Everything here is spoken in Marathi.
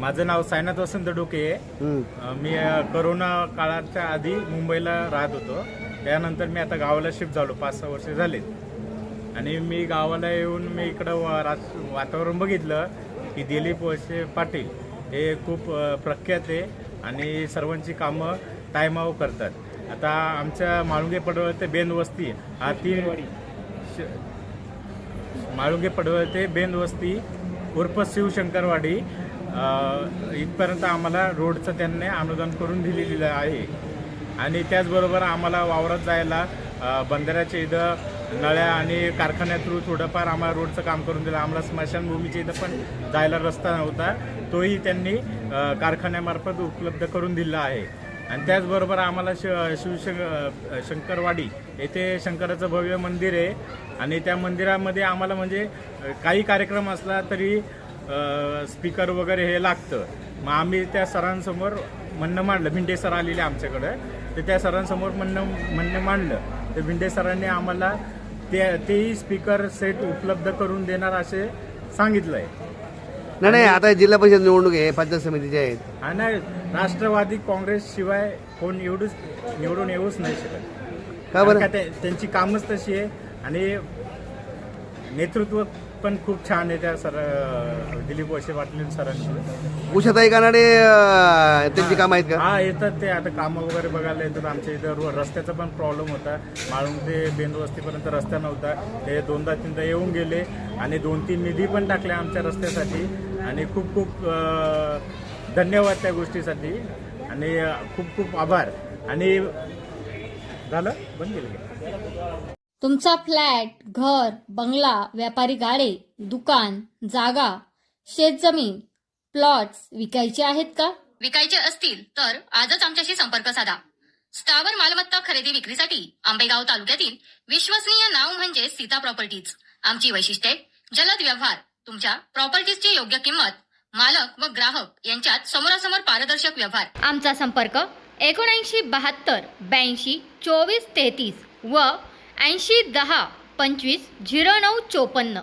माझं नाव सायनाथ वसंत डोके आहे. मी कोरोना काळाच्या आधी मुंबईला राहत होतो. त्यानंतर मी आता गावाला शिफ्ट झालो, 5-6 वर्ष झालेत. आणि मी गावाला येऊन मी इकडं वातावरण बघितलं की दिलीप वळसे पाटील हे खूप प्रख्यात आहे आणि सर्वांची कामं टायमावर करतात. आता आमच्या माळुंगे पडवळ ते बेंदवस्ती हा 3 माळुंगे पडवळ ते बेंदवस्ती उर्फ शिवशंकरवाडी इथपर्यंत आम्हाला रोडचं त्यांनी अनुदान करून दिलेलं आहे. आणि त्याचबरोबर आम्हाला वावरात जायला बंधाऱ्याच्या इथं नळ्या आणि कारखान्या थ्रू थोडंफार आम्हाला रोडचं काम करून दिलं. आम्हाला स्मशानभूमीच्या इथं पण जायला रस्ता नव्हता, तोही त्यांनी कारखान्यामार्फत उपलब्ध करून दिला आहे. आणि त्याचबरोबर आम्हाला शंकरवाडी येथे शंकराचं भव्य मंदिर आहे आणि त्या मंदिरामध्ये आम्हाला म्हणजे काही कार्यक्रम असला तरी स्पीकर वगैरे हे लागतं. मग आम्ही त्या सरांसमोर म्हणणं मांडलं, भिंडे सर आलेले आमच्याकडं, तर त्या सरांसमोर म्हणणं मांडलं. तर भिंडे सरांनी आम्हाला तेही स्पीकर सेट उपलब्ध करून देणार असे सांगितलं आहे. नाही, आता जिल्हा परिषद निवडणूक आहे, पंचायत समितीचे आहेत. आणि राष्ट्रवादी काँग्रेस शिवाय कोण निवडून येऊच नाही शकत. का बरं? कारण का त्यांची कामच तशी आहे आणि नेतृत्व पण खूप छान आहे त्या दिलीप वळसे पाटील सरांची. उषाताई कानडे त्यांची कामं आहेत का? हा, येतात ते. आता कामं वगैरे बघायला येतात. आमच्या इथं रस्त्याचा पण प्रॉब्लेम होता. माळुंग ते बेंदवस्तीपर्यंत रस्ता नव्हता. ते 2दा-3दा येऊन गेले आणि 2-3 निधी पण टाकले आमच्या रस्त्यासाठी. आणि खूप खूप धन्यवाद त्या गोष्टीसाठी आणि खूप खूप आभार. आणि झालं बंद केलं. तुमचा फ्लॅट, घर, बंगला, व्यापारी गाडे, दुकान, जागा, शेतजमीन, प्लॉट्स विकायचे आहेत का? विकायचे असतील तर आजच आमच्याशी संपर्क साधा. स्थावर मालमत्ता खरेदी विक्रीसाठी आंबेगाव तालुक्यातील विश्वसनीय नाव म्हणजे सीता प्रॉपर्टीज. आमची वैशिष्ट्ये: जलद व्यवहार, तुमच्या प्रॉपर्टीजची योग्य किंमत, मालक व ग्राहक यांच्यात समोरासमोर पारदर्शक व्यवहार. आमचा संपर्क 7972 82 24 33 व 80 10 25 09 54.